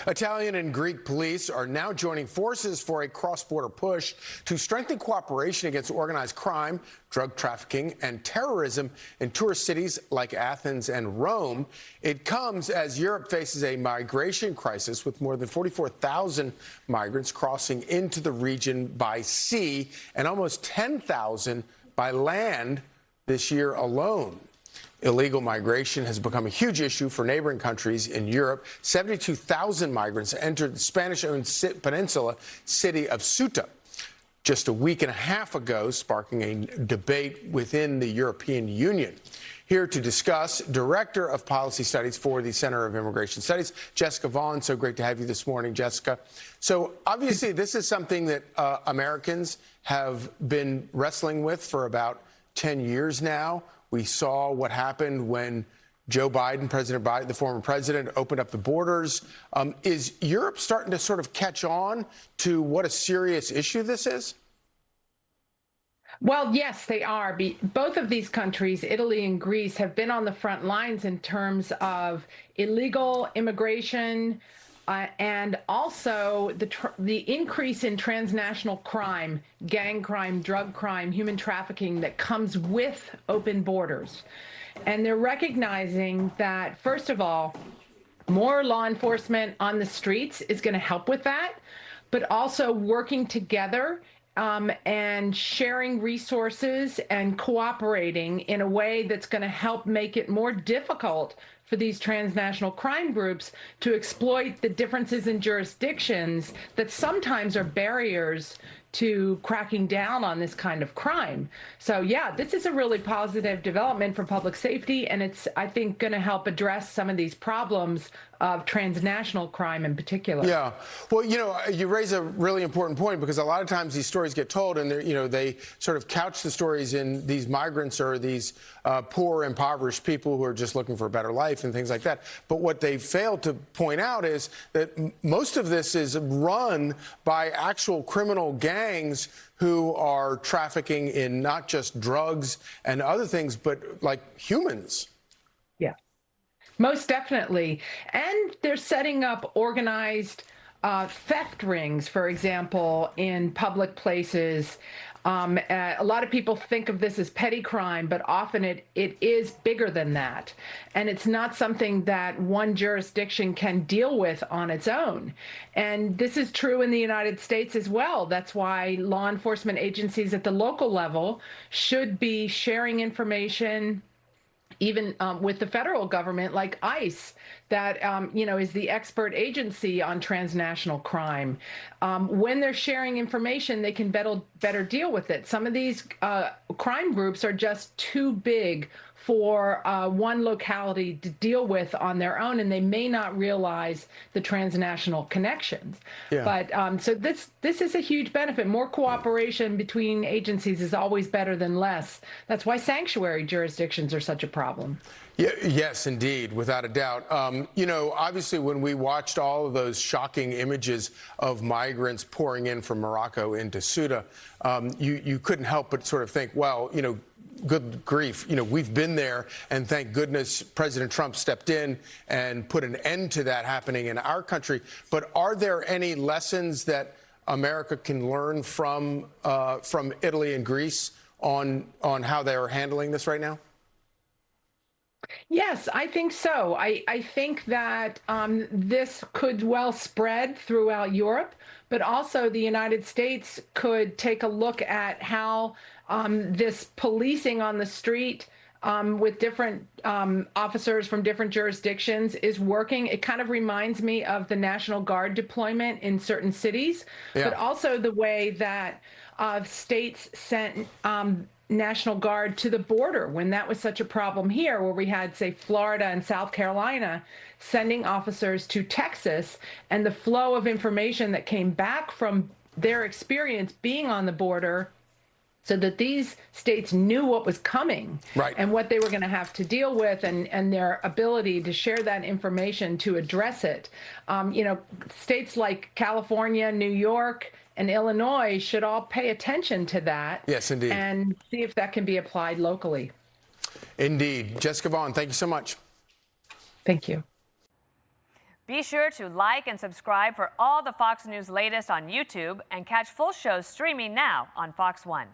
Italian and Greek police are now joining forces for a cross-border push to strengthen cooperation against organized crime, drug trafficking, and terrorism in tourist cities like Athens and Rome. It comes as Europe faces a migration crisis with more than 44,000 migrants crossing into the region by sea and almost 10,000 by land this year alone. Illegal migration has become a huge issue for neighboring countries in Europe. 72,000 migrants entered the Spanish-owned peninsula city of Ceuta just a week and a half ago, sparking a debate within the European Union. Here to discuss, Director of Policy Studies for the Center of Immigration Studies, Jessica Vaughan. So great to have you this morning, Jessica. So obviously this is something that Americans have been wrestling with for about 10 years now. We saw what happened when Joe Biden, President Biden, the former president, opened up the borders. Is Europe starting to sort of catch on to what a serious issue this is? Well, yes, they are. Both of these countries, Italy and Greece, have been on the front lines in terms of illegal immigration and also the increase in transnational crime, gang crime, drug crime, human trafficking that comes with open borders. And they're recognizing that, first of all, more law enforcement on the streets is going to help with that, but also working together and sharing resources and cooperating in a way that's going to help make it more difficult for these transnational crime groups to exploit the differences in jurisdictions that sometimes are barriers to cracking down on this kind of crime. So yeah, this is a really positive development for public safety, and it's, I think, going to help address some of these problems of transnational crime in particular. Yeah. Well, you know, you raise a really important point, because a lot of times these stories get told and they sort of couch the stories in these migrants or these poor, impoverished people who are just looking for a better life and things like that. But what they fail to point out is that most of this is run by actual criminal gangs who are trafficking in not just drugs and other things, but like humans. Yeah. Most definitely. And they're setting up organized theft rings, for example, in public places. A lot of people think of this as petty crime, but often it is bigger than that. And it's not something that one jurisdiction can deal with on its own. And this is true in the United States as well. That's why law enforcement agencies at the local level should be sharing information, even with the federal government, like ICE, that is the expert agency on transnational crime. When they're sharing information, they can better deal with it. Some of these crime groups are just too big for one locality to deal with on their own, and they may not realize the transnational connections. Yeah. But so this is a huge benefit. More cooperation between agencies is always better than less. That's why sanctuary jurisdictions are such a problem. Yeah, yes, indeed, without a doubt. Obviously, when we watched all of those shocking images of migrants pouring in from Morocco into Ceuta, you couldn't help but sort of think, well, good grief, we've been there, and thank goodness President Trump stepped in and put an end to that happening in our country. But are there any lessons that America can learn from Italy and Greece on how they are handling this right now? Yes, I think so. I think that this could well spread throughout Europe, but also the United States could take a look at how this policing on the street with different officers from different jurisdictions is working. It kind of reminds me of the National Guard deployment in certain cities, but also the way that states sent National Guard to the border when that was such a problem here, where we had, say, Florida and South Carolina sending officers to Texas, and the flow of information that came back from their experience being on the border, so that these states knew what was coming, right, and what they were going to have to deal with, and their ability to share that information to address it. States like California, New York, and Illinois should all pay attention to that. Yes, indeed. And see if that can be applied locally. Indeed. Jessica Vaughan, thank you so much. Thank you. Be sure to like and subscribe for all the Fox News latest on YouTube and catch full shows streaming now on Fox One.